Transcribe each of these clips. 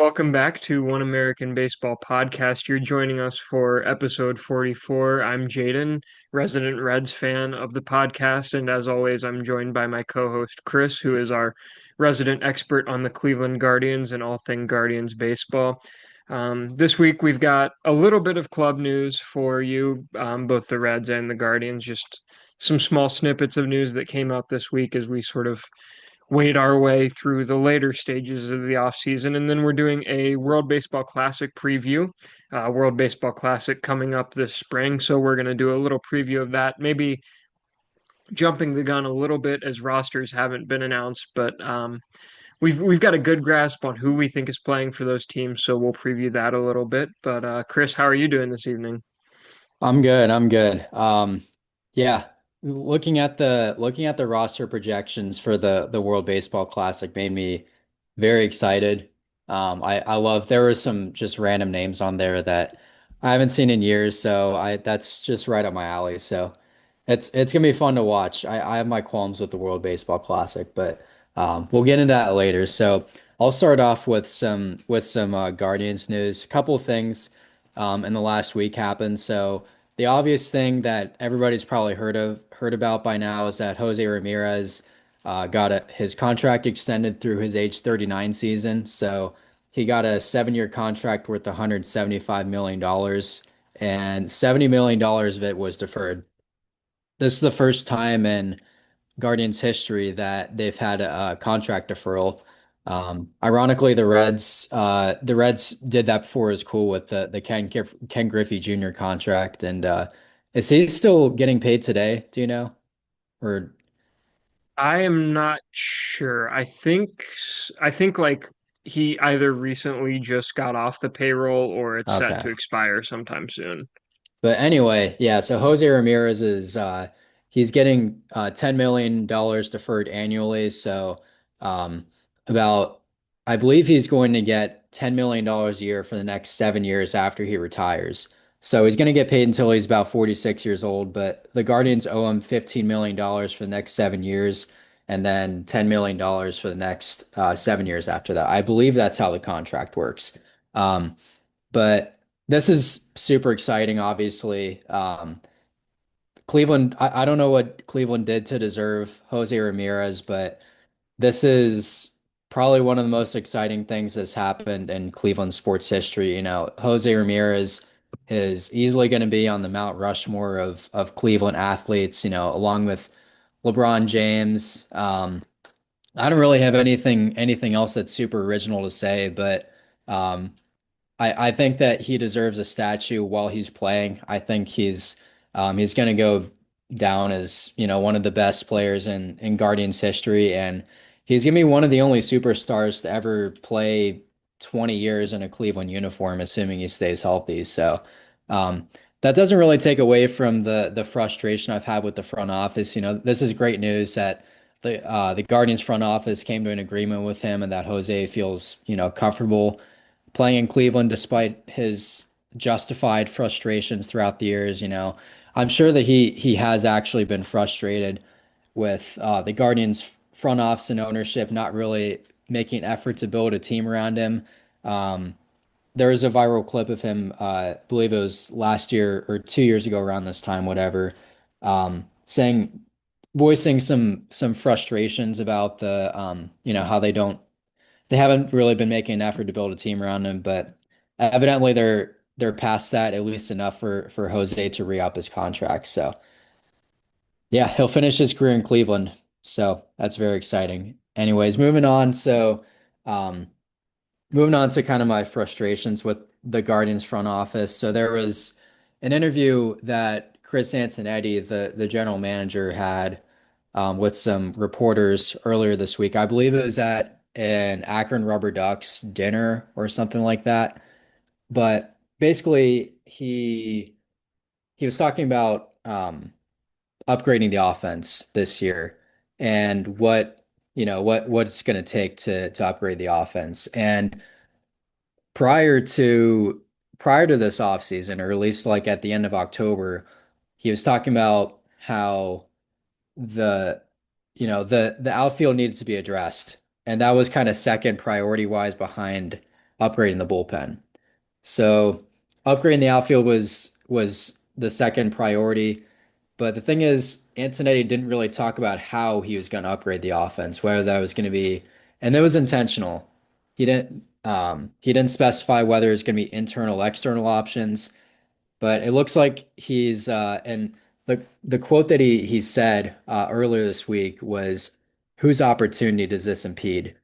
Welcome back to One American Baseball Podcast. You're joining us for episode 44. I'm Jaden, resident Reds fan of the podcast, and as always, I'm joined by my co-host Chris, who is our resident expert on the Cleveland Guardians and all thing Guardians baseball. This week, we've got a little bit of club news for you, both the Reds and the Guardians, just some small snippets of news that came out this week as we sort of wade our way through the later stages of the offseason. And then we're doing a World Baseball Classic preview. World Baseball Classic coming up this spring. So we're going to do a little preview of that. Maybe jumping the gun a little bit as rosters haven't been announced, but we've got a good grasp on who we think is playing for those teams. So we'll preview that a little bit. But Chris, how are you doing this evening? I'm good. I'm good. Yeah, looking at the roster projections for the World Baseball Classic made me very excited. I love there were some just random names on there that I haven't seen in years, so I that's just right up my alley. So it's gonna be fun to watch. I have my qualms with the World Baseball Classic, but we'll get into that later. So I'll start off with some Guardians news. A couple of things in the last week happened. So the obvious thing that everybody's probably heard about by now is that Jose Ramirez got his contract extended through his age 39 season. So he got a 7-year contract worth $175 million, and $70 million of it was deferred. This is the first time in Guardians history that they've had a contract deferral. Ironically, the Reds did that before it was cool with the Ken Griffey Jr. contract. And is he still getting paid today? Do you know? Or I am not sure. I think like he either recently just got off the payroll or it's set okay. to expire sometime soon. But anyway, yeah, so Jose Ramirez is he's getting $10 million deferred annually. So um about I believe he's going to get $10 million a year for the next 7 years after he retires. So he's going to get paid until he's about 46 years old, but the Guardians owe him $15 million for the next 7 years and then $10 million for the next 7 years after that. I believe that's how the contract works. But this is super exciting, obviously. Cleveland, I don't know what Cleveland did to deserve Jose Ramirez, but this is probably one of the most exciting things that's happened in Cleveland sports history. Jose Ramirez is easily going to be on the Mount Rushmore of Cleveland athletes, along with LeBron James. I don't really have anything else that's super original to say, but um, I think that he deserves a statue while he's playing. I think he's going to go down as, one of the best players in Guardians history, and he's going to be one of the only superstars to ever play 20 years in a Cleveland uniform, assuming he stays healthy. So um, that doesn't really take away from the frustration I've had with the front office. This is great news that the Guardians front office came to an agreement with him and that Jose feels, comfortable playing in Cleveland despite his justified frustrations throughout the years. I'm sure that he has actually been frustrated with the Guardians front office and ownership not really making an effort to build a team around him. Um, there was a viral clip of him, I believe it was last year or 2 years ago around this time, whatever, saying voicing some frustrations about how they haven't really been making an effort to build a team around him, but evidently they're past that at least enough for Jose to re-up his contract. So yeah, he'll finish his career in Cleveland. So that's very exciting. Anyways, moving on. So um, moving on to kind of my frustrations with the Guardians front office. So there was an interview that Chris Antonetti, the general manager, had with some reporters earlier this week. I believe it was at an Akron Rubber Ducks dinner or something like that. But basically, he was talking about upgrading the offense this year and what it's going to take to upgrade the offense. And prior to prior to this offseason, or at least like at the end of October, he was talking about how the the outfield needed to be addressed, and that was kind of second priority wise behind upgrading the bullpen. So upgrading the outfield was the second priority. But the thing is, Antonetti didn't really talk about how he was going to upgrade the offense, whether that was going to be, and it was intentional. He didn't specify whether it's going to be internal, external options, but it looks like and the quote that he said earlier this week was, "Whose opportunity does this impede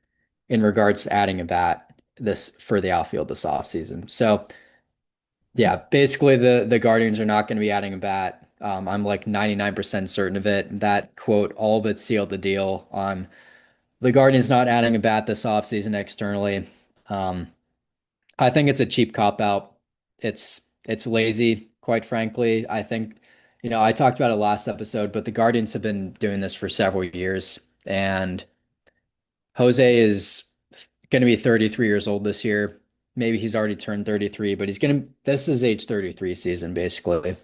in regards to adding a bat this for the outfield this offseason?" So yeah, basically the Guardians are not going to be adding a bat. I'm like 99% certain of it. That quote all but sealed the deal on the Guardians not adding a bat this offseason externally. Um, I think it's a cheap cop out. It's lazy, quite frankly. I think, I talked about it last episode, but the Guardians have been doing this for several years, and Jose is going to be 33 years old this year. Maybe he's already turned 33, but this is age 33 season basically.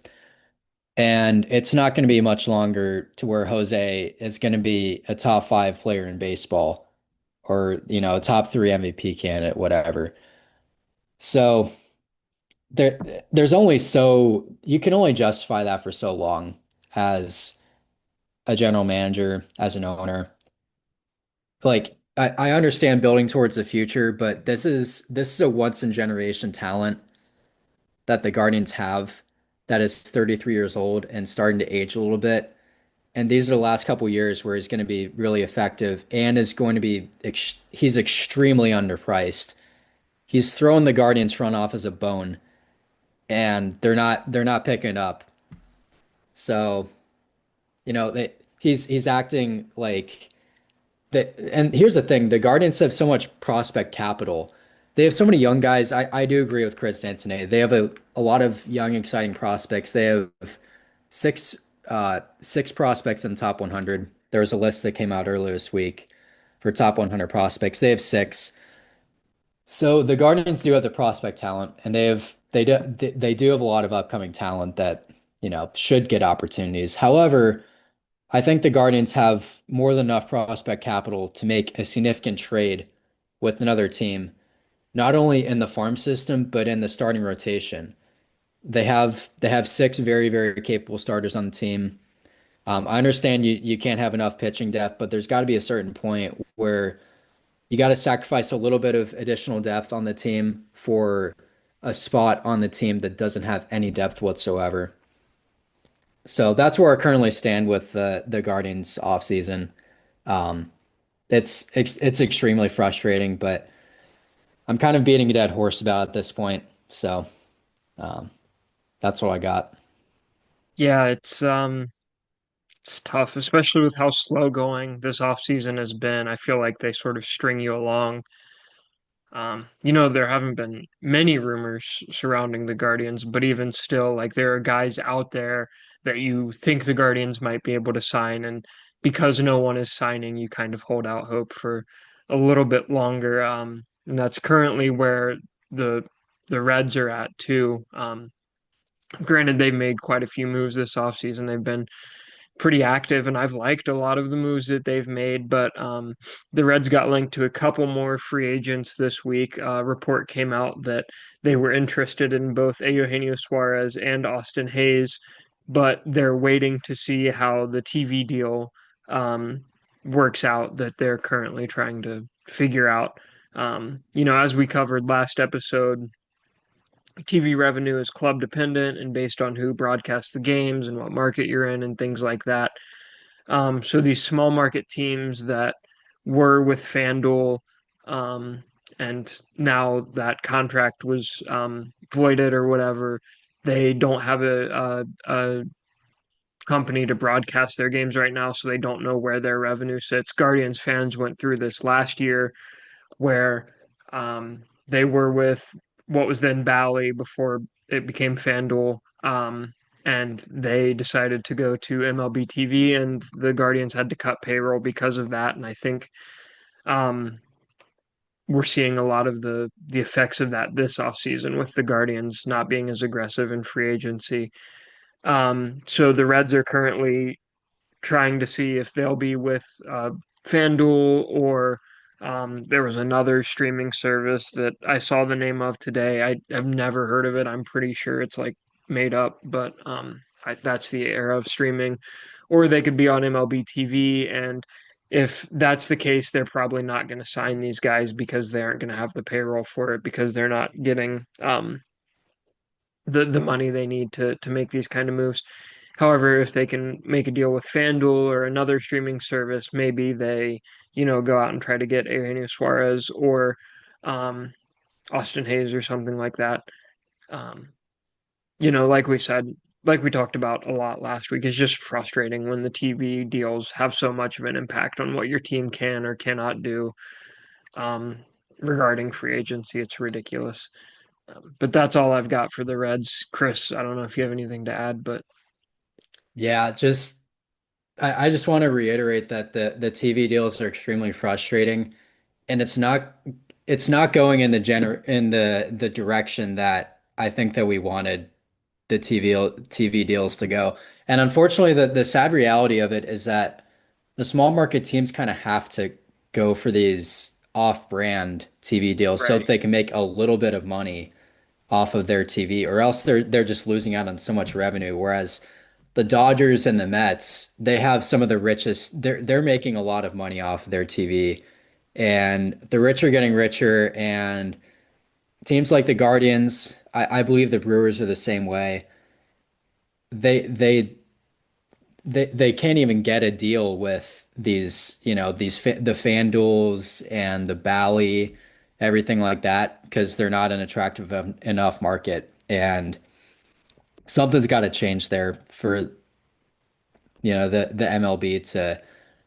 And it's not going to be much longer to where Jose is going to be a top five player in baseball or, a top three MVP candidate, whatever. So there's only you can only justify that for so long as a general manager, as an owner. Like I understand building towards the future, but this is a once in generation talent that the Guardians have that is 33 years old and starting to age a little bit. And these are the last couple years where he's going to be really effective and is going to be he's extremely underpriced. He's throwing the Guardians front office a bone and they're not picking it up. So, he's acting like and here's the thing, the Guardians have so much prospect capital. They have so many young guys. I do agree with Chris Antonetti. They have a lot of young, exciting prospects. They have six prospects in the top 100. There was a list that came out earlier this week for top 100 prospects. They have six. So the Guardians do have the prospect talent, and they do have a lot of upcoming talent that, should get opportunities. However, I think the Guardians have more than enough prospect capital to make a significant trade with another team, not only in the farm system, but in the starting rotation. They have six very, very capable starters on the team. I understand you can't have enough pitching depth, but there's got to be a certain point where you got to sacrifice a little bit of additional depth on the team for a spot on the team that doesn't have any depth whatsoever. So that's where I currently stand with the Guardians offseason. Um, it's extremely frustrating, but I'm kind of beating a dead horse about it at this point. So um, that's what I got. Yeah, it's tough, especially with how slow going this offseason has been. I feel like they sort of string you along. There haven't been many rumors surrounding the Guardians, but even still, like there are guys out there that you think the Guardians might be able to sign, and because no one is signing, you kind of hold out hope for a little bit longer. And that's currently where the the Reds are at too. Granted, they've made quite a few moves this offseason. They've been pretty active, and I've liked a lot of the moves that they've made. But the Reds got linked to a couple more free agents this week. A report came out that they were interested in both Eugenio Suarez and Austin Hayes, but they're waiting to see how the TV deal um, works out that they're currently trying to figure out. As we covered last episode, TV revenue is club dependent and based on who broadcasts the games and what market you're in and things like that. So these small market teams that were with FanDuel, um, and now that contract was voided or whatever, they don't have a company to broadcast their games right now, so they don't know where their revenue sits. Guardians fans went through this last year where they were with what was then Bally before it became FanDuel. And they decided to go to MLB TV, and the Guardians had to cut payroll because of that. And I think um, we're seeing a lot of the effects of that this offseason with the Guardians not being as aggressive in free agency. So the Reds are currently trying to see if they'll be with FanDuel or There was another streaming service that I saw the name of today. I've never heard of it. I'm pretty sure it's like made up, but that's the era of streaming. Or they could be on MLB TV, and if that's the case, they're probably not going to sign these guys because they aren't going to have the payroll for it because they're not getting the money they need to make these kind of moves. However, if they can make a deal with FanDuel or another streaming service, maybe they, go out and try to get Eugenio Suarez or um, Austin Hayes or something like that. Um, like we said, like we talked about a lot last week, it's just frustrating when the TV deals have so much of an impact on what your team can or cannot do um, regarding free agency. It's ridiculous. But that's all I've got for the Reds. Chris, I don't know if you have anything to add, but Yeah, just I just want to reiterate that the TV deals are extremely frustrating, and it's not going in the direction that I think that we wanted the TV deals to go. And unfortunately, the sad reality of it is that the small market teams kind of have to go for these off-brand TV deals so that right. they can make a little bit of money off of their TV, or else they're just losing out on so much revenue. Whereas the Dodgers and the Mets, they have some of the richest. They're making a lot of money off of their TV, and the rich are getting richer. And teams like the Guardians, I believe the Brewers are the same way. They they they can't even get a deal with the FanDuels and the Bally, everything like that, because they're not an attractive enough market. And something's got to change there for the MLB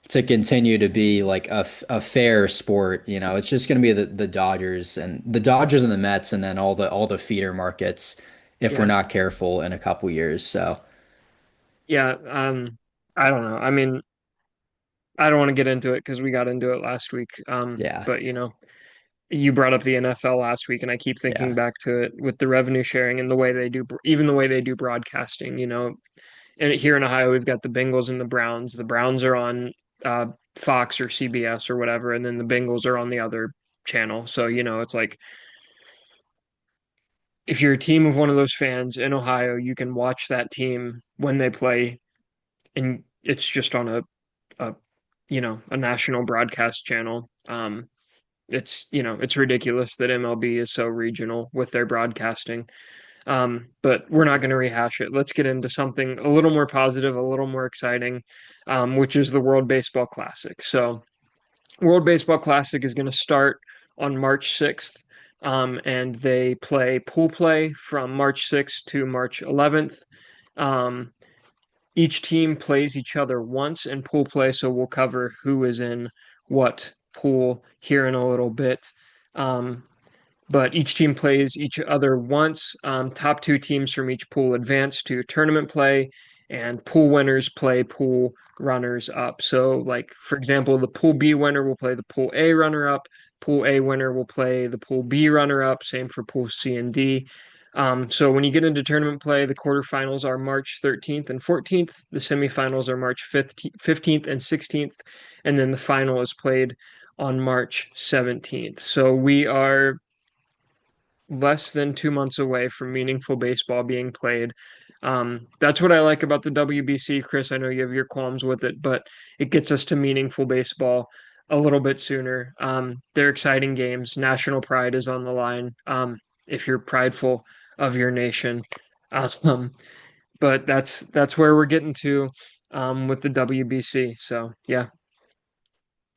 to continue to be like a fair sport. It's just going to be the Dodgers and the Mets, and then all the feeder markets if we're Yeah. not careful in a couple years. So Yeah. I don't know. I mean, I don't want to get into it because we got into it last week. yeah, But you brought up the NFL last week, and I keep thinking yeah, back to it with the revenue sharing and the way they do, even the way they do broadcasting. And here in Ohio, we've got the Bengals and the Browns. The Browns are on Fox or CBS or whatever, and then the Bengals are on the other channel. So, it's like if you're a team of one of those fans in Ohio, you can watch that team when they play, and it's just on a a national broadcast channel. It's ridiculous that MLB is so regional with their broadcasting. But we're not going to rehash it. Let's get into something a little more positive, a little more exciting, which is the World Baseball Classic. So, World Baseball Classic is going to start on March 6th, and they play pool play from March 6th to March 11th. Um, each team plays each other once in pool play, so we'll cover who is in what pool here in a little bit. Um, but each team plays each other once. Top two teams from each pool advance to tournament play, and pool winners play pool runners up. So, like for example, the pool B winner will play the pool A runner up. Pool A winner will play the pool B runner up. Same for pool C and D. So when you get into tournament play, the quarterfinals are March 13th and 14th. The semifinals are March 15th and 16th, and then the final is played on March 17th. So we are less than 2 months away from meaningful baseball being played. That's what I like about the WBC, Chris. I know you have your qualms with it, but it gets us to meaningful baseball a little bit sooner. They're exciting games. National pride is on the line. If you're prideful of your nation, um, but that's where we're getting to with the WBC. So yeah,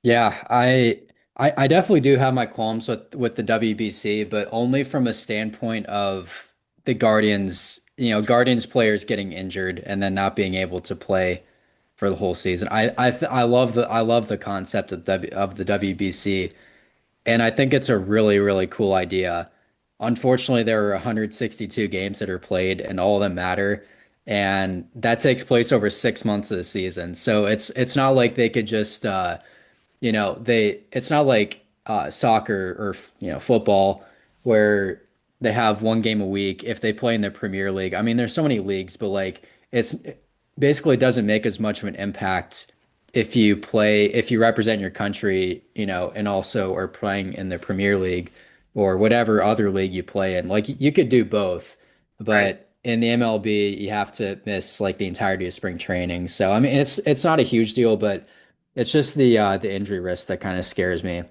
yeah. I definitely do have my qualms with the WBC, but only from a standpoint of the Guardians players getting injured and then not being able to play for the whole season. I love the concept of the WBC, and I think it's a really really cool idea. Unfortunately, there are 162 games that are played, and all of them matter, and that takes place over 6 months of the season. So it's not like they could just it's not like soccer or football where they have one game a week if they play in the Premier League. I mean, there's so many leagues, but like it basically doesn't make as much of an impact if you represent your country, and also are playing in the Premier League or whatever other league you play in, like you could do both. Right. But in the MLB, you have to miss like the entirety of spring training. So I mean, it's not a huge deal, but it's just the injury risk that kind of scares me.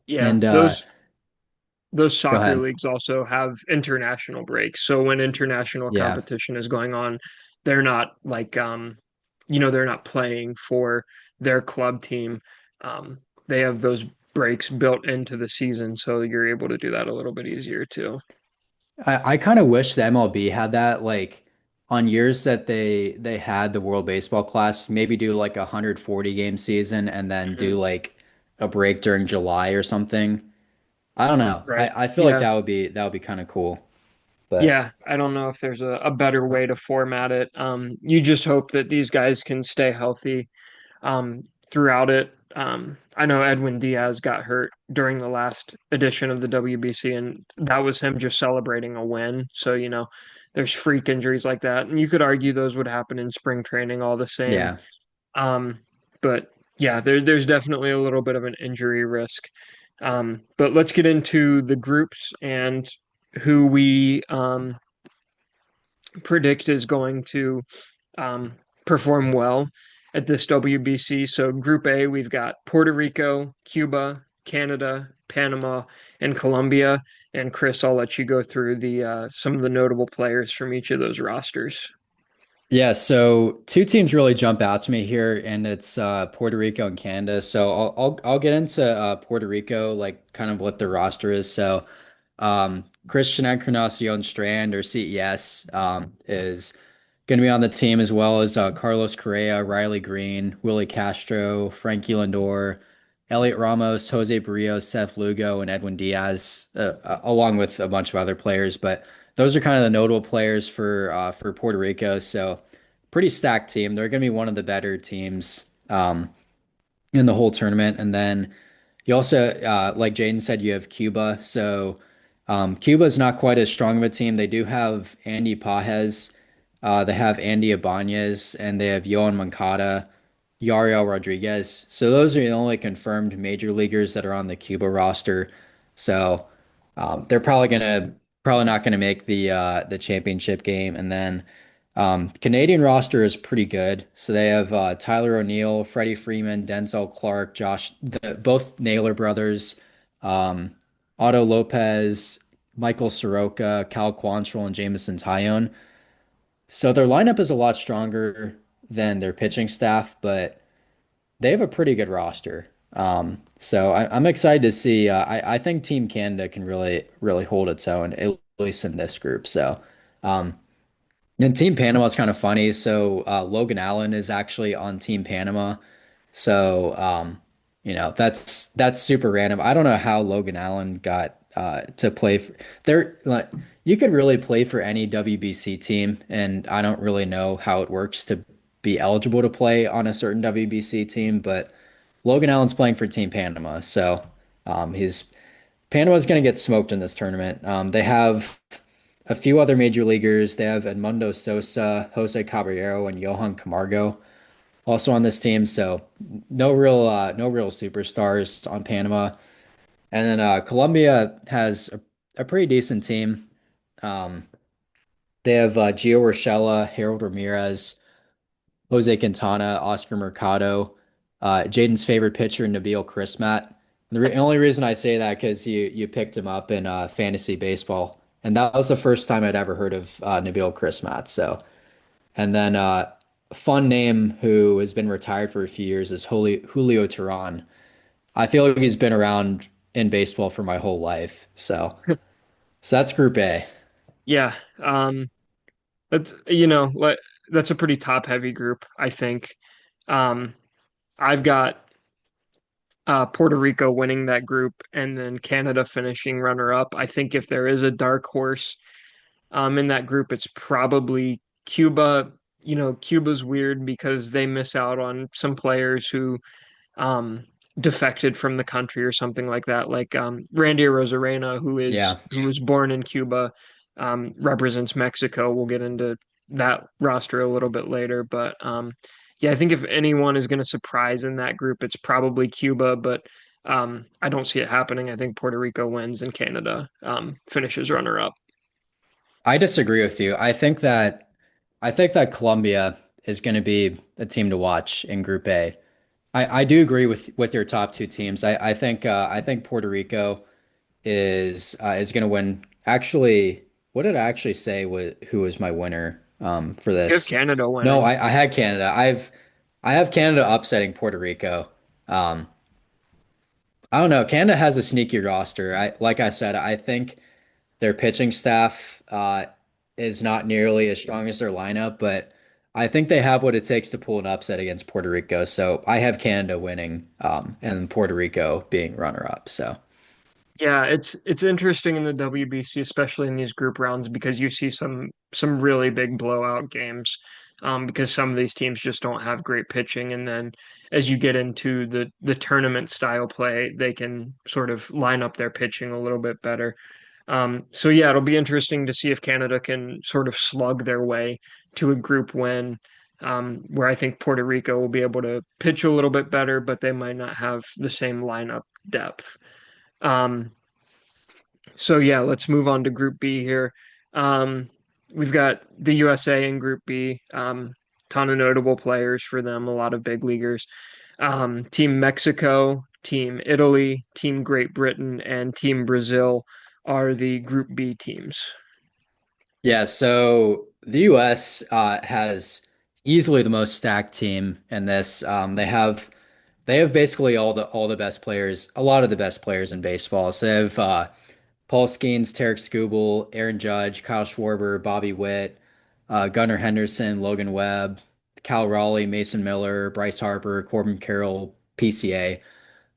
Yeah, And those go soccer ahead. leagues also have international breaks. So when international Yeah. competition is going on, they're not like they're not playing for their club team. They have those breaks built into the season, so you're able to do that a little bit easier too. I kind of wish the MLB had that, like on years that they had the World Baseball Classic, maybe do like a 140 game season and then Mhm. do like a break during July or something. I don't know. Right. I feel like Yeah. that would be kind of cool. But Yeah, I don't know if there's a better way to format it. You just hope that these guys can stay healthy throughout it. I know Edwin Diaz got hurt during the last edition of the WBC, and that was him just celebrating a win. So, there's freak injuries like that. And you could argue those would happen in spring training all the same. yeah. Um, but yeah, there's definitely a little bit of an injury risk. But let's get into the groups and who we predict is going to um, perform well at this WBC. So, Group A, we've got Puerto Rico, Cuba, Canada, Panama, and Colombia. And Chris, I'll let you go through the some of the notable players from each of those rosters. Yeah, so two teams really jump out to me here, and it's Puerto Rico and Canada. So I'll get into Puerto Rico, like kind of what the roster is. So Christian Encarnacion Strand or CES is going to be on the team as well as Carlos Correa, Riley Green, Willie Castro, Frankie Lindor, Elliot Ramos, Jose Barrios, Seth Lugo, and Edwin Diaz, along with a bunch of other players. But those are kind of the notable players for Puerto Rico. So pretty stacked team. They're going to be one of the better teams in the whole tournament. And then you also, like Jaden said, you have Cuba. So Cuba is not quite as strong of a team. They do have Andy Pajes, they have Andy Ibanez, and they have Yohan Moncada, Yariel Rodriguez. So those are the only confirmed major leaguers that are on the Cuba roster. So they're probably not gonna make the championship game. And then Canadian roster is pretty good. So they have Tyler O'Neill, Freddie Freeman, Denzel Clark, both Naylor brothers, um, Otto Lopez, Michael Soroka, Cal Quantrill, and Jameson Taillon. So their lineup is a lot stronger than their pitching staff, but they have a pretty good roster. So I'm excited to see. I think Team Canada can really hold its own, at least in this group. So. Um, and Team Panama is kind of funny. So Logan Allen is actually on Team Panama. So that's super random. I don't know how Logan Allen got to play for there. Like, you could really play for any WBC team, and I don't really know how it works to be eligible to play on a certain WBC team. But Logan Allen's playing for Team Panama, so he's Panama's going to get smoked in this tournament. They have a few other major leaguers. They have Edmundo Sosa, Jose Caballero, and Johan Camargo also on this team. So no real superstars on Panama. And then Colombia has a pretty decent team. Um, they have Gio Urshela, Harold Ramirez, Jose Quintana, Oscar Mercado, Jaden's favorite pitcher, Nabil Crismatt. Only reason I say that because you picked him up in fantasy baseball, and that was the first time I'd ever heard of Nabil Crismatt. So, and then fun name who has been retired for a few years is Julio Teheran. I feel like he's been around in baseball for my whole life. So that's Group A. Yeah, that's that's a pretty top heavy group, I think. Um, I've got Puerto Rico winning that group and then Canada finishing runner up. I think if there is a dark horse in that group, it's probably Cuba. Cuba's weird because they miss out on some players who um, defected from the country or something like that. Like Randy Rosarena, Yeah. who was born in Cuba, represents Mexico. We'll get into that roster a little bit later, but Yeah, I think if anyone is going to surprise in that group, it's probably Cuba, but I don't see it happening. I think Puerto Rico wins and Canada finishes runner up. I disagree with you. I think that Colombia is going to be a team to watch in Group A. I do agree with your top two teams. I think Puerto Rico is going to win. Actually, what did I actually say who was my winner for You have this? Canada No, winning. I had Canada. I have Canada upsetting Puerto Rico. Um, I don't know. Canada has a sneaky roster. Like I said, I think their pitching staff is not nearly as strong as their lineup, but I think they have what it takes to pull an upset against Puerto Rico. So I have Canada winning, and Puerto Rico being runner up. So Yeah, it's interesting in the WBC, especially in these group rounds, because you see some really big blowout games, because some of these teams just don't have great pitching, and then as you get into the tournament style play, they can sort of line up their pitching a little bit better. So yeah, it'll be interesting to see if Canada can sort of slug their way to a group win, where I think Puerto Rico will be able to pitch a little bit better, but they might not have the same lineup depth. Um, so yeah, let's move on to Group B here. Um, we've got the USA in Group B. Ton of notable players for them, a lot of big leaguers. Team Mexico, Team Italy, Team Great Britain, and Team Brazil are the Group B teams. yeah, so the U.S. Has easily the most stacked team in this. They have basically all the best players, a lot of the best players in baseball. So they have Paul Skeens, Tarek Skubal, Aaron Judge, Kyle Schwarber, Bobby Witt, Gunnar Henderson, Logan Webb, Cal Raleigh, Mason Miller, Bryce Harper, Corbin Carroll, PCA,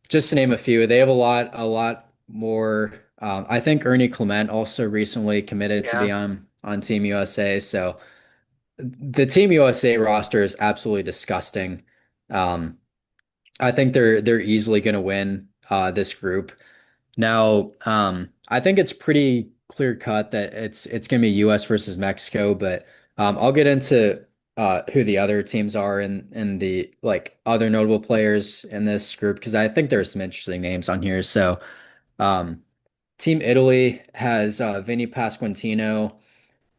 just to name a few. They have a lot more. I think Ernie Clement also recently committed to Yeah. be on Team USA. So the Team USA roster is absolutely disgusting. Um, I think they're easily going to win this group. Now, I think it's pretty clear cut that it's going to be U.S. versus Mexico, but I'll get into who the other teams are and the like other notable players in this group because I think there's some interesting names on here. So, um, Team Italy has Vinny Pasquantino,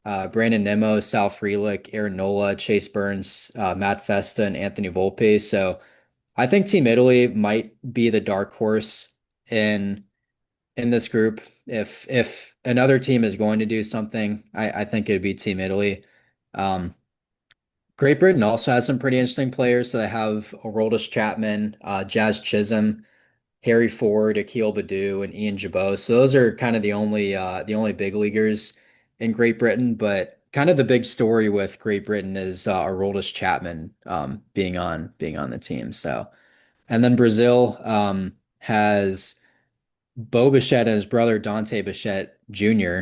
Brandon Nimmo, Sal Frelick, Aaron Nola, Chase Burns, Matt Festa, and Anthony Volpe. So, I think Team Italy might be the dark horse in this group. If another team is going to do something, I think it would be Team Italy. Um, Great Britain also has some pretty interesting players. So they have Aroldis Chapman, Jazz Chisholm, Harry Ford, Akil Baddoo, and Ian Jabot. So those are kind of the only big leaguers in Great Britain. But kind of the big story with Great Britain is Aroldis Chapman being on the team. So and then Brazil has Bo Bichette and his brother Dante Bichette Jr.,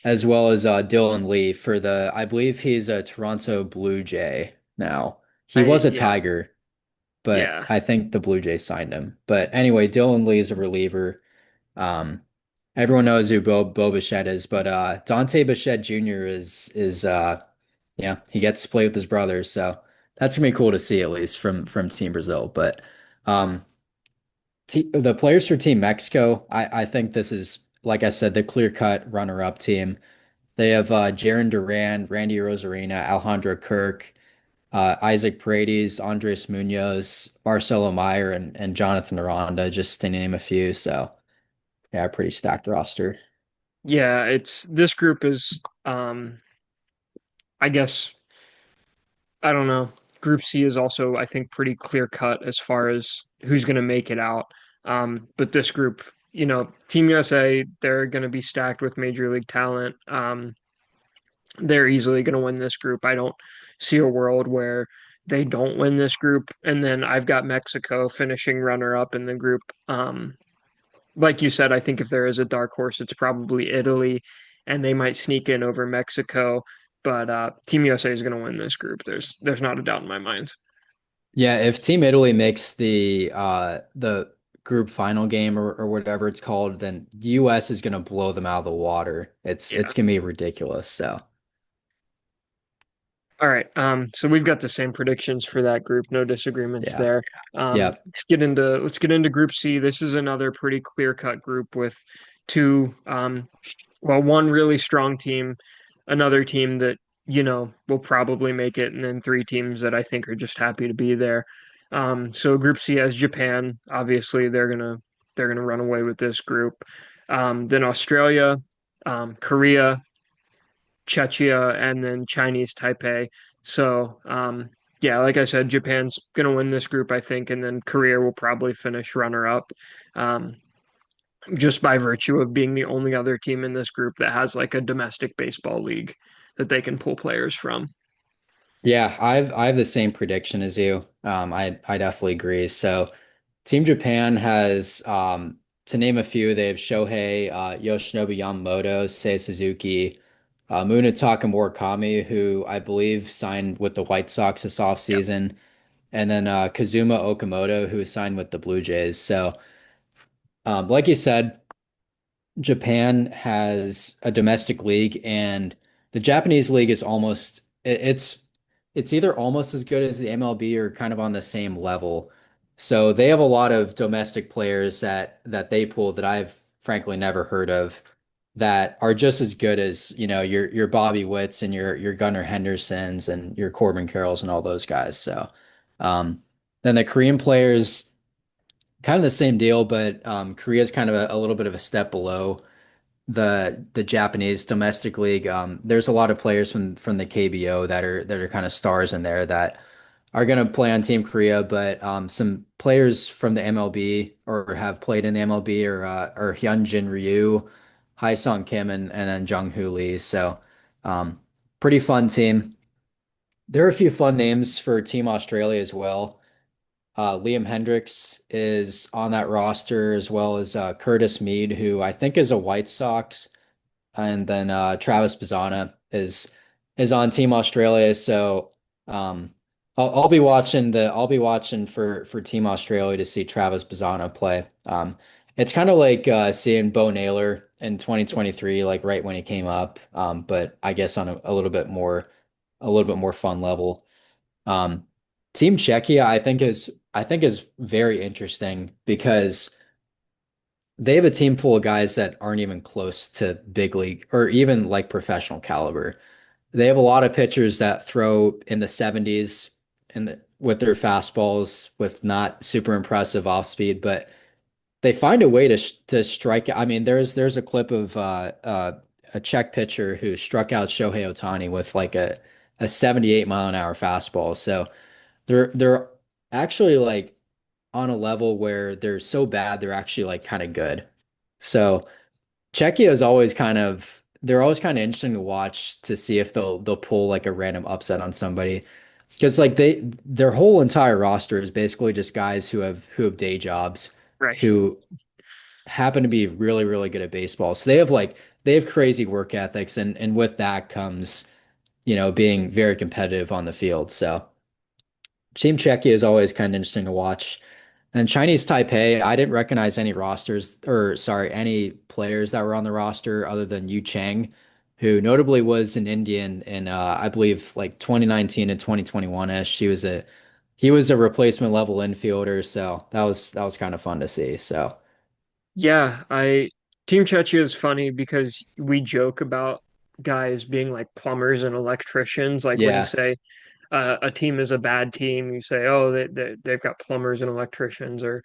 as well as Dylan Lee for I believe he's a Toronto Blue Jay now. He I was a yeah, Tiger, but yeah. I think the Blue Jays signed him. But anyway, Dylan Lee is a reliever. Um, everyone knows who Bo Bichette is, but Dante Bichette Jr. is yeah, he gets to play with his brother, so that's gonna be cool to see at least from Team Brazil. But um, the players for Team Mexico, I think this is, like I said, the clear-cut runner-up team. They have Jaron Duran, Randy Rosarina, Alejandro Kirk, Isaac Paredes, Andres Munoz, Marcelo Meyer, and Jonathan Aranda, just to name a few. So, yeah, pretty stacked roster. Yeah, it's this group is I guess I don't know. Group C is also, I think, pretty clear cut as far as who's going to make it out. But this group, Team USA, they're going to be stacked with major league talent. They're easily going to win this group. I don't see a world where they don't win this group. And then I've got Mexico finishing runner up in the group. Like you said, I think if there is a dark horse, it's probably Italy, and they might sneak in over Mexico. But Team USA is going to win this group. There's not a doubt in my mind. Yeah, if Team Italy makes the group final game or whatever it's called, then the US is gonna blow them out of the water. It's Yeah. gonna be ridiculous. So All right. So we've got the same predictions for that group. No disagreements Yeah. there. Yeah. Let's get into Group C. This is another pretty clear-cut group with two well, one really strong team, another team that, will probably make it, and then three teams that I think are just happy to be there. So Group C has Japan. Obviously, they're gonna run away with this group. Then Australia, Korea, Czechia, and then Chinese Taipei. So, yeah, like I said, Japan's going to win this group, I think, and then Korea will probably finish runner up, um, just by virtue of being the only other team in this group that has like a domestic baseball league that they can pull players from. Yeah, I have the same prediction as you. I definitely agree. So Team Japan has to name a few, they have Shohei, Yoshinobu Yamamoto, Seiya Suzuki, Munetaka Murakami, who I believe signed with the White Sox this Yep. offseason, and then Kazuma Okamoto, who signed with the Blue Jays. So, like you said, Japan has a domestic league, and the Japanese league is it's either almost as good as the MLB or kind of on the same level. So they have a lot of domestic players that they pull that I've frankly never heard of that are just as good as, your Bobby Witts and your Gunnar Hendersons and your Corbin Carrolls and all those guys. So then the Korean players kind of the same deal, but Korea's kind of a little bit of a step below the Japanese domestic league. There's a lot of players from the KBO that are kind of stars in there that are going to play on Team Korea, but some players from the MLB or have played in the MLB are Hyunjin Ryu, Hae-sung Kim, and then Jung-Hoo Lee. So um, pretty fun team. There are a few fun names for Team Australia as well. Liam Hendricks is on that roster as well as Curtis Mead, who I think is a White Sox, and then Travis Bazzana is on Team Australia. So I'll be watching for Team Australia to see Travis Bazzana play. It's kind of like seeing Bo Naylor in 2023, like right when he came up, but I guess on a little bit more fun level. Um, Team Czechia, I think is very interesting because they have a team full of guys that aren't even close to big league or even like professional caliber. They have a lot of pitchers that throw in the 70s with their fastballs with not super impressive off speed, but they find a way to strike. I mean, there's a clip of a Czech pitcher who struck out Shohei Ohtani with like a 78-mile-an-hour fastball. So they're actually like on a level where they're so bad they're actually like kind of good. So Czechia is always they're always kind of interesting to watch to see if they'll pull like a random upset on somebody. Because like their whole entire roster is basically just guys who have day jobs Right. who happen to be really, really good at baseball. So they have crazy work ethics and with that comes, being very competitive on the field. So Team Czechia is always kind of interesting to watch. And Chinese Taipei, I didn't recognize any rosters, or sorry, any players that were on the roster other than Yu Chang, who notably was an Indian in I believe like 2019 and 2021-ish. He was a replacement level infielder, so that was kind of fun to see. So Yeah, I Team Chechia is funny because we joke about guys being like plumbers and electricians. Like when you yeah, say a team is a bad team, you say, oh, they've got plumbers and electricians. Or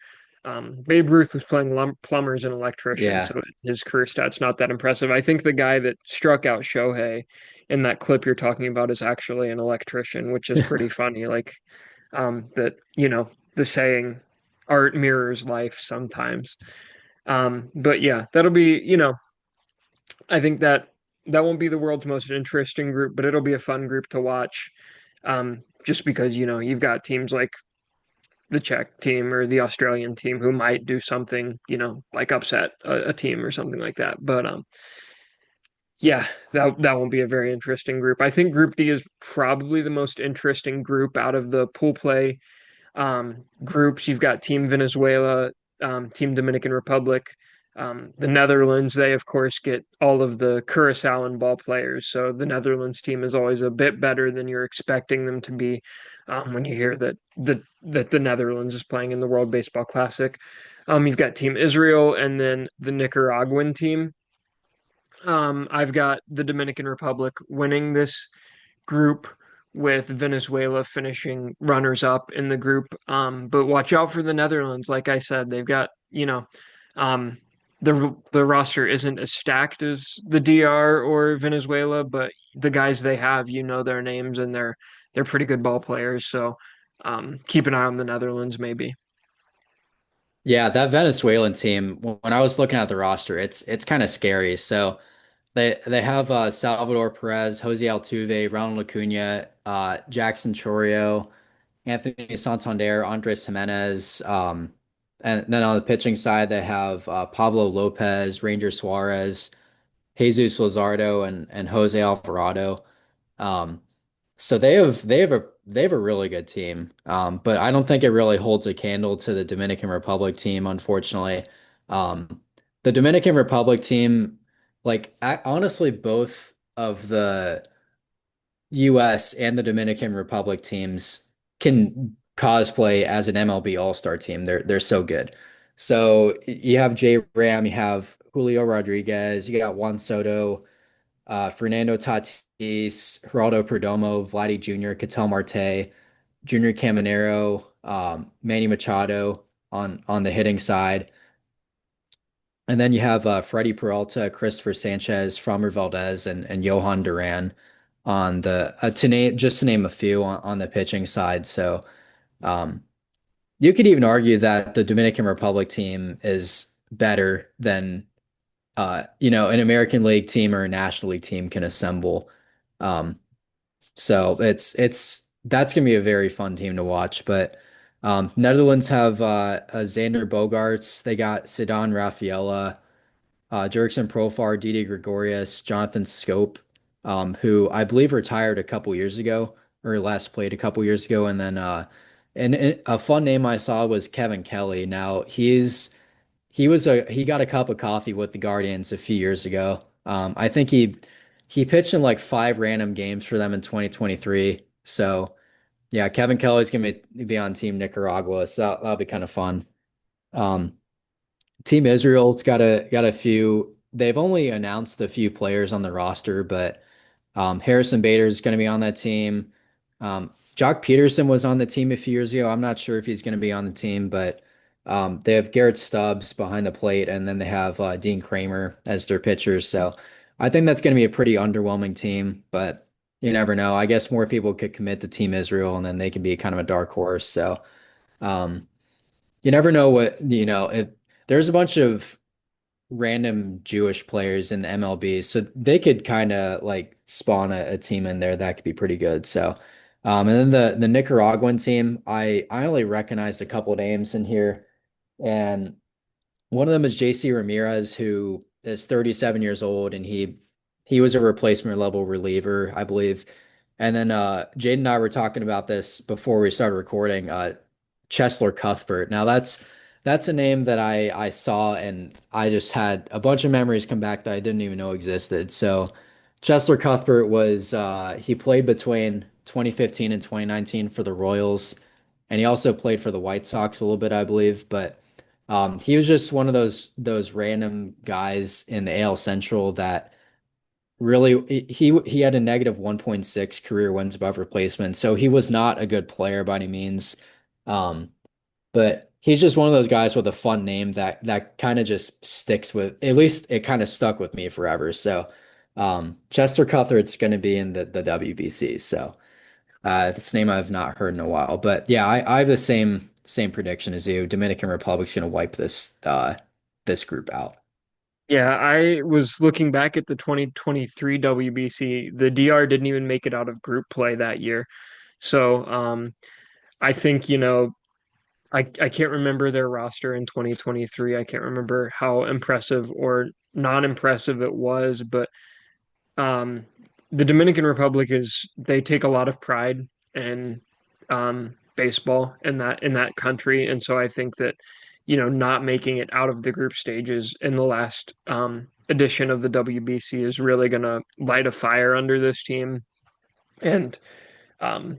Babe Ruth was playing plumbers and electricians, yeah. so his career stats not that impressive. I think the guy that struck out Shohei in that clip you're talking about is actually an electrician, which is pretty funny. Like that, the saying, art mirrors life sometimes. But yeah, that'll be, I think that won't be the world's most interesting group, but it'll be a fun group to watch. Just because, you've got teams like the Czech team or the Australian team who might do something, like upset a team or something like that. But yeah, that won't be a very interesting group. I think Group D is probably the most interesting group out of the pool play groups. You've got Team Venezuela, Team Dominican Republic, The Netherlands, they of course get all of the Curaçaoan ball players, so the Netherlands team is always a bit better than you're expecting them to be when you hear that the Netherlands is playing in the World Baseball Classic. You've got Team Israel and then the Nicaraguan team. I've got the Dominican Republic winning this group with Venezuela finishing runners up in the group. But watch out for the Netherlands. Like I said, they've got, um, the roster isn't as stacked as the DR or Venezuela, but the guys they have, their names and they're pretty good ball players. So keep an eye on the Netherlands, maybe. Yeah, that Venezuelan team, when I was looking at the roster, it's kind of scary. So they have Salvador Perez, Jose Altuve, Ronald Acuna, Jackson Chorio, Anthony Santander, Andres Jimenez, and then on the pitching side they have Pablo Lopez, Ranger Suarez, Jesus Luzardo, and Jose Alvarado. Um, so they have a really good team. But I don't think it really holds a candle to the Dominican Republic team, unfortunately. Um, the Dominican Republic team, like honestly, both of the US and the Dominican Republic teams can cosplay as an MLB All-Star team. They're so good. So you have J Ram, you have Julio Rodriguez, you got Juan Soto, Fernando Tatis, Geraldo Perdomo, Vladdy Jr., Ketel Marte, Junior Caminero, Manny Machado on the hitting side. And then you have Freddie Peralta, Christopher Sanchez, Framber Valdez, and Johan Duran on the to name just to name a few on the pitching side. So um, you could even argue that the Dominican Republic team is better than an American League team or a National League team can assemble. Um, so it's that's gonna be a very fun team to watch. But Netherlands have Xander Bogaerts. They got Sidan Rafaela, Jurickson Profar, Didi Gregorius, Jonathan Scope, who I believe retired a couple years ago or last played a couple years ago. And then and a fun name I saw was Kevin Kelly. Now he got a cup of coffee with the Guardians a few years ago. I think he pitched in like five random games for them in 2023. So yeah, Kevin Kelly's gonna be on Team Nicaragua, so that'll be kind of fun. Um, Team Israel's got a few. They've only announced a few players on the roster, but Harrison Bader is going to be on that team. Jock Peterson was on the team a few years ago. I'm not sure if he's going to be on the team, but they have Garrett Stubbs behind the plate, and then they have Dean Kramer as their pitchers. So I think that's going to be a pretty underwhelming team, but you never know. I guess more people could commit to Team Israel, and then they can be kind of a dark horse. So um, you never know there's a bunch of random Jewish players in the MLB, so they could kind of like spawn a team in there that could be pretty good. So, and then the Nicaraguan team, I only recognized a couple names in here, and one of them is JC Ramirez, who is 37 years old, and he was a replacement level reliever, I believe. And then Jaden and I were talking about this before we started recording. Chesler Cuthbert. Now that's a name that I saw and I just had a bunch of memories come back that I didn't even know existed. So Chesler Cuthbert was he played between 2015 and 2019 for the Royals, and he also played for the White Sox a little bit, I believe. But he was just one of those random guys in the AL Central that really he had a negative 1.6 career wins above replacement. So he was not a good player by any means. Um, but he's just one of those guys with a fun name that kind of just sticks with, at least it kind of stuck with me forever. So Chester Cuthbert's going to be in the WBC. So this name I've not heard in a while. But yeah, I have the same prediction as you. Dominican Republic's going to wipe this group out. Yeah, I was looking back at the 2023 WBC. The DR didn't even make it out of group play that year. So, I think, I can't remember their roster in 2023. I can't remember how impressive or not impressive it was, but um, the Dominican Republic they take a lot of pride in baseball in that country, and so I think that not making it out of the group stages in the last edition of the WBC is really going to light a fire under this team. And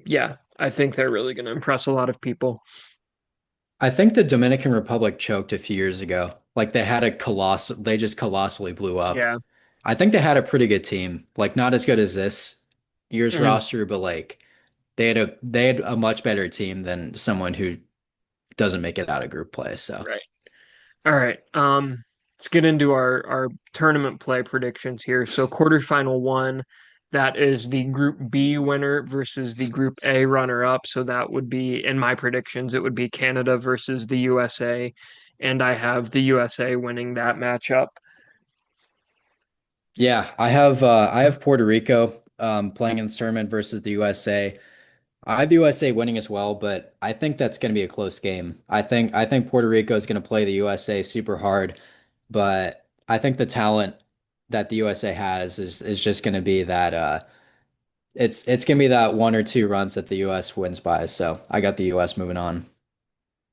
yeah, I think they're really going to impress a lot of people. I think the Dominican Republic choked a few years ago. Like they just colossally blew up. Yeah. I think they had a pretty good team. Like not as good as this year's Mhm. roster, but like they had a much better team than someone who doesn't make it out of group play. So Right. All right. Let's get into our tournament play predictions here. So quarterfinal one, that is the Group B winner versus the Group A runner-up. So that would be, in my predictions, it would be Canada versus the USA, and I have the USA winning that matchup. yeah, I have Puerto Rico playing in the tournament versus the USA. I have the USA winning as well, but I think that's going to be a close game. I think Puerto Rico is going to play the USA super hard, but I think the talent that the USA has is just going to be that it's going to be that one or two runs that the US wins by. So I got the US moving on.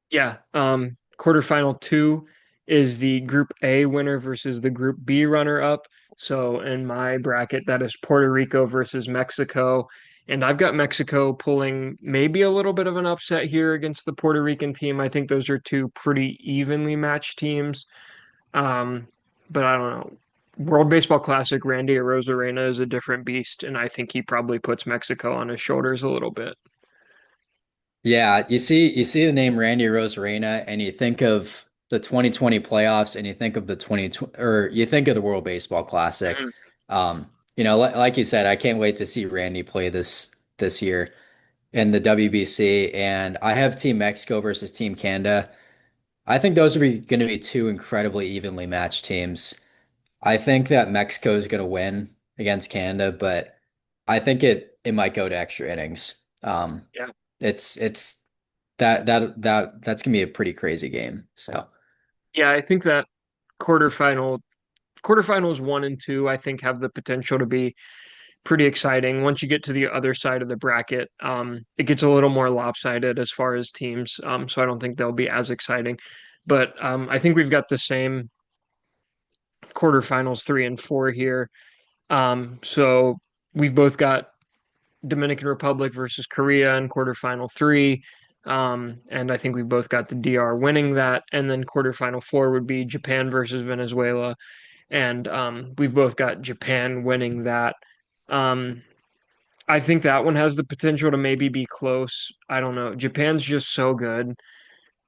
Yeah. Quarterfinal two is the Group A winner versus the Group B runner-up. So in my bracket, that is Puerto Rico versus Mexico. And I've got Mexico pulling maybe a little bit of an upset here against the Puerto Rican team. I think those are two pretty evenly matched teams. Um, but I don't know. World Baseball Classic, Randy Arozarena is a different beast, and I think he probably puts Mexico on his shoulders a little bit. Yeah, you see the name Randy Rosarena and you think of the 2020 playoffs and you think of the 2020 or you think of the World Baseball Classic. Mhm. Like you said, I can't wait to see Randy play this year in the WBC and I have Team Mexico versus Team Canada. I think those are going to be two incredibly evenly matched teams. I think that Mexico is going to win against Canada, but I think it might go to extra innings. Yeah. It's that's gonna be a pretty crazy game. So Yeah, I think that quarterfinal quarterfinals one and two, I think, have the potential to be pretty exciting. Once you get to the other side of the bracket, it gets a little more lopsided as far as teams. So I don't think they'll be as exciting. But I think we've got the same quarterfinals three and four here. So we've both got Dominican Republic versus Korea in quarterfinal three. And I think we've both got the DR winning that. And then quarterfinal four would be Japan versus Venezuela. And we've both got Japan winning that. Um, I think that one has the potential to maybe be close. I don't know. Japan's just so good.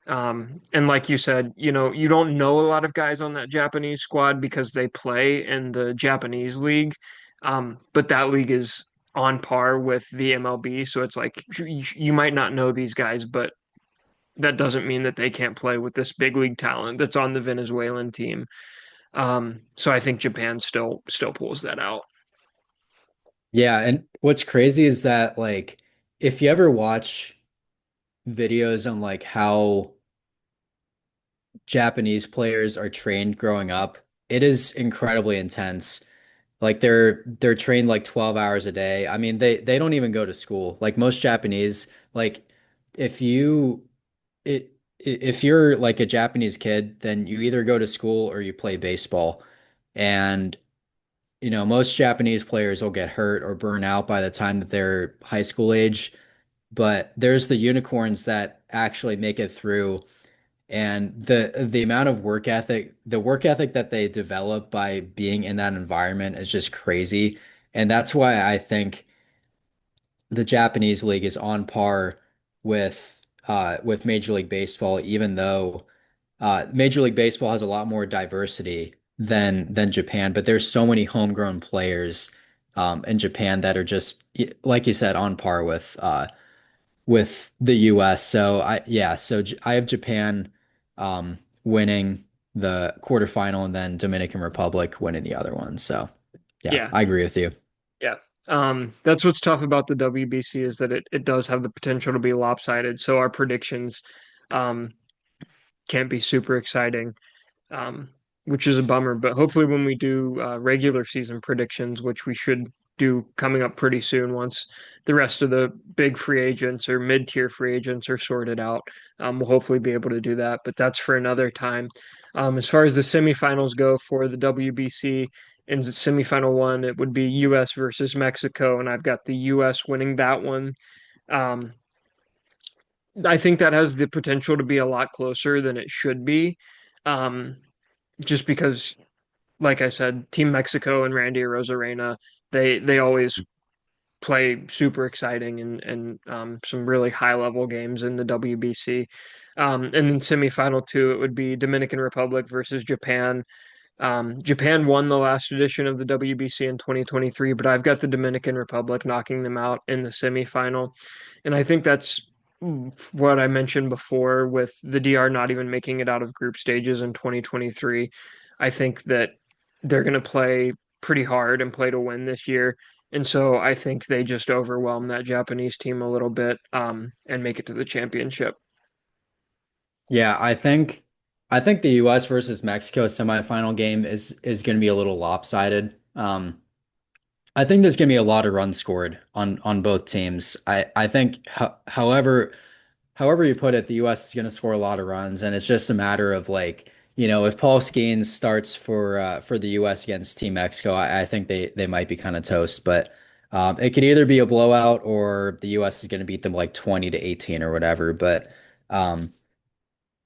And like you said, you don't know a lot of guys on that Japanese squad because they play in the Japanese league. But that league is on par with the MLB. So it's like you might not know these guys, but that doesn't mean that they can't play with this big league talent that's on the Venezuelan team. So I think Japan still pulls that out. yeah, and what's crazy is that like if you ever watch videos on like how Japanese players are trained growing up, it is incredibly intense. Like they're trained like 12 hours a day. I mean, they don't even go to school. Like most Japanese, like if you if you're like a Japanese kid, then you either go to school or you play baseball. And most Japanese players will get hurt or burn out by the time that they're high school age. But there's the unicorns that actually make it through. And the amount of work ethic that they develop by being in that environment is just crazy. And that's why I think the Japanese league is on par with Major League Baseball, even though Major League Baseball has a lot more diversity than Japan, but there's so many homegrown players in Japan that are just like you said on par with the US. So I have Japan winning the quarterfinal and then Dominican Republic winning the other one. So yeah, Yeah, I agree with you. yeah. That's what's tough about the WBC is that it does have the potential to be lopsided. So our predictions um, can't be super exciting, um, which is a bummer. But hopefully, when we do regular season predictions, which we should do coming up pretty soon once the rest of the big free agents or mid-tier free agents are sorted out. We'll hopefully be able to do that, but that's for another time. As far as the semifinals go for the WBC, in the semifinal one, it would be U.S. versus Mexico, and I've got the U.S. winning that one. Um, I think that has the potential to be a lot closer than it should be, um, just because, like I said, Team Mexico and Randy Rosarena, they always play super exciting and some really high level games in the WBC. And then semifinal two, it would be Dominican Republic versus Japan. Japan won the last edition of the WBC in 2023, but I've got the Dominican Republic knocking them out in the semifinal. And I think that's what I mentioned before with the DR not even making it out of group stages in 2023. I think that they're going to play pretty hard and play to win this year. And so I think they just overwhelm that Japanese team a little bit and make it to the championship. Yeah, I think the US versus Mexico semifinal game is going to be a little lopsided. I think there's going to be a lot of runs scored on both teams. I think however you put it, the US is going to score a lot of runs, and it's just a matter of like, if Paul Skeens starts for the US against Team Mexico, I think they might be kind of toast, but it could either be a blowout or the US is going to beat them like 20-18 or whatever, but um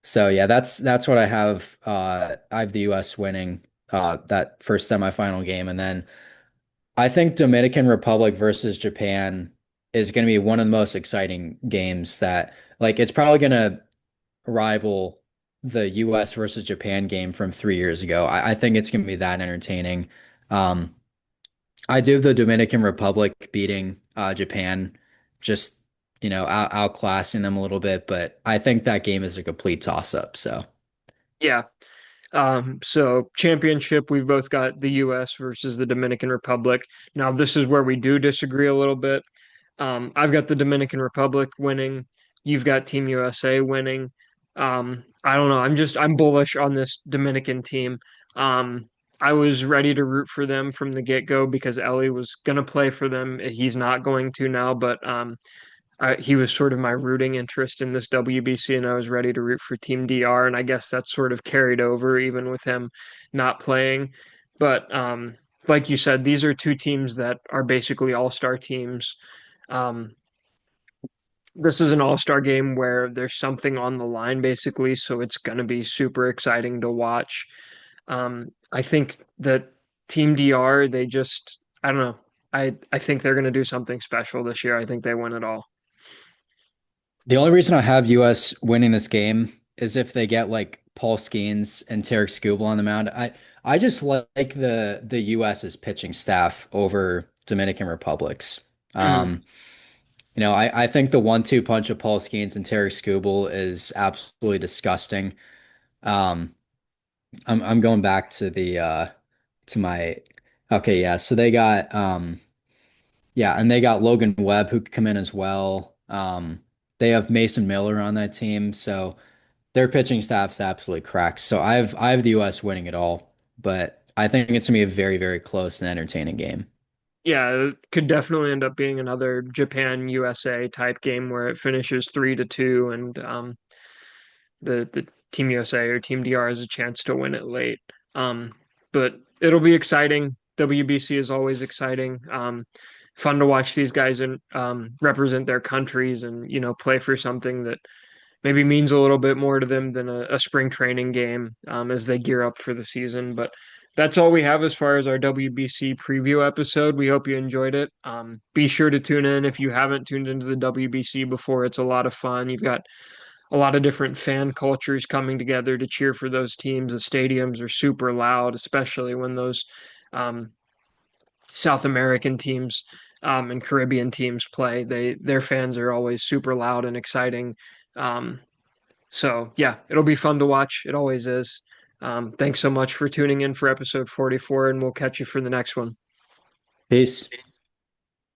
so yeah, that's what I have. I have the U.S. winning that first semifinal game, and then I think Dominican Republic versus Japan is going to be one of the most exciting games that like it's probably going to rival the U.S. versus Japan game from 3 years ago. I think it's going to be that entertaining. Um, I do have the Dominican Republic beating Japan, just outclassing them a little bit, but I think that game is a complete toss-up. So. Yeah. So championship, we've both got the US versus the Dominican Republic. Now, this is where we do disagree a little bit. I've got the Dominican Republic winning. You've got Team USA winning. I don't know. I'm bullish on this Dominican team. I was ready to root for them from the get-go because Ellie was gonna play for them. He's not going to now, but he was sort of my rooting interest in this WBC, and I was ready to root for Team DR, and I guess that's sort of carried over even with him not playing. But like you said, these are two teams that are basically all-star teams. Um, this is an all-star game where there's something on the line, basically, so it's going to be super exciting to watch. I think that Team DR, I don't know. I think they're going to do something special this year. I think they win it all. The only reason I have US winning this game is if they get like Paul Skeens and Tarek Skubal on the mound. I just like the US's pitching staff over Dominican Republic's. Mhm. Um, I think the 1-2 punch of Paul Skeens and Tarek Skubal is absolutely disgusting. Um, I'm going back to the to my okay, yeah. So they got yeah, and they got Logan Webb who could come in as well. They have Mason Miller on that team, so their pitching staff's absolutely cracked. So I have the US winning it all, but I think it's gonna be a very, very close and entertaining game. Yeah, it could definitely end up being another Japan USA type game where it finishes 3-2 and the Team USA or Team DR has a chance to win it late. But it'll be exciting. WBC is always exciting. Fun to watch these guys and represent their countries and play for something that maybe means a little bit more to them than a spring training game as they gear up for the season. But that's all we have as far as our WBC preview episode. We hope you enjoyed it. Be sure to tune in if you haven't tuned into the WBC before. It's a lot of fun. You've got a lot of different fan cultures coming together to cheer for those teams. The stadiums are super loud, especially when those um, South American teams and Caribbean teams play. Their fans are always super loud and exciting. Um, so yeah, it'll be fun to watch. It always is. Thanks so much for tuning in for episode 44, and we'll catch you for the next one. Peace.